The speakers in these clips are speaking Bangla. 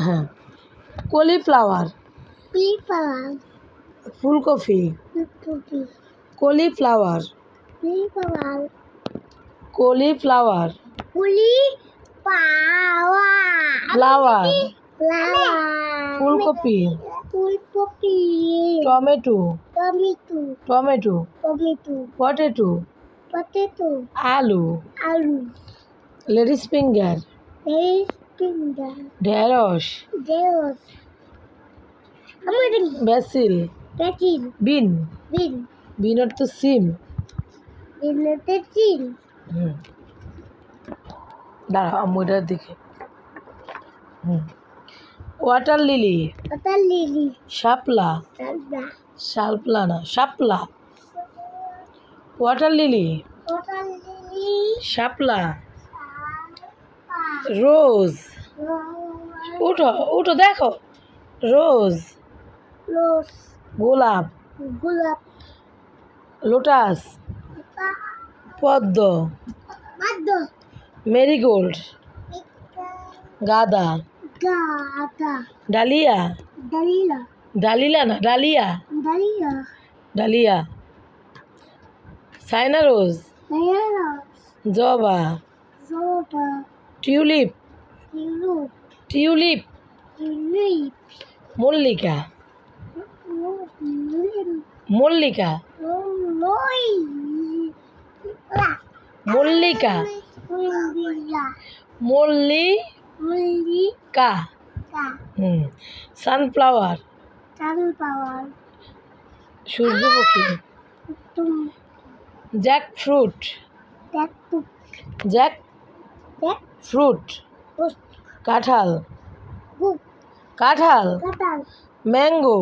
হ্যাঁ, কলিফ্লাওয়ার, Cauliflower. ফুলকপি, Cookie. Cauliflower, Cauliflower. Cauliflower, Cauliflower. Flower, Flower. ফুলকপি, Fullcopy. Tomato, Tomato. Tomato, Tomato. Potato, Potato. আলু, Aloo. Ladies finger, Rice. Finger. ঢেঁড়স, Carrot. Basil, Basil. বিন, Bean. বিন অর্থ সিম। Bean. দাঁড়া আম্মুটার দিকে। Water lily, Water lily. শাপলা, Salva. শাপলা না শাপলা, ওয়াটার লিলি, Water lily. শাপলা, রোজ, উঠো উঠো দেখো, রোজ, Rose. গোলাপ, Gulab. লোটাস, পদ্ম, Mado. মেরিগোল্ড, গাঁদা, Gada. Dahlia, Dalila. ডালিলা না ডালিয়া, Dalia. ডালিয়া, সাইনা রোজ, Diana. জবা, Zoba. Tulip, Tilu. Tulip, Tulip. Mallika, Mallika, Mallika, Mallika, sunflower, সূর্যমুখী, জ্যাক ফ্রুট, জ্যাক ফ্রুট, কাঁঠাল, কাঁঠাল, ম্যাঙ্গো,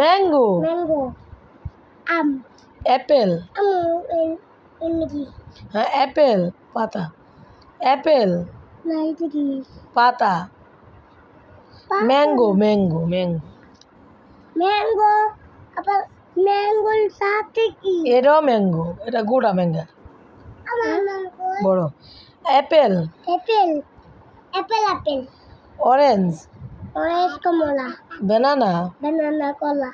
ম্যাঙ্গো, অ্যাপেল, হ্যাঁ অ্যাপেল পাতা, অ্যাপেল পাতা, ম্যাঙ্গো, ম্যাঙ্গো, ম্যাঙ্গো, ম্যাঙ্গো আবার ম্যাঙ্গোর সাথে কি এটাও ম্যাঙ্গো, এটা গোটা ম্যাঙ্গা বড়, apple, apple apple apple orange, orange কমলা ব্যানানা, বানানা কলা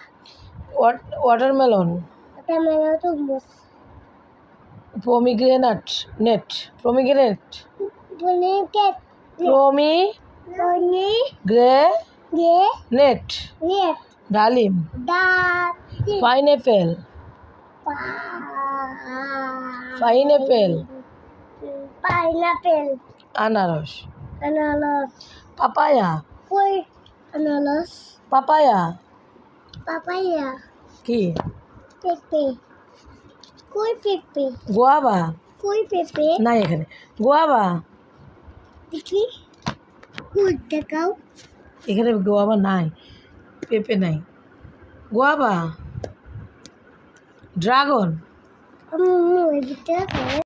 ওয়াটারমেলন, টমেটো তরমুজ পমিগ্রেনেট, পমিগ্রেনেট, বনেকেট পমিগ্রেনেট, নেট ডালিম, ডালিম পাইনঅ্যাপেল, পাইনঅ্যাপেল, পাইনাপেল আনারস, আনারস পাপায়া, কই আনারস পাপায়া পাপায়া কি, পেঁপে কই পেঁপে গোয়াবা কই পেঁপে নাই এখানে, গোয়াবা দেখি কই দেখাও এখানে, গোয়াবা নাই, পেঁপে নাই, গোয়াবা, ড্রাগন, এদিকে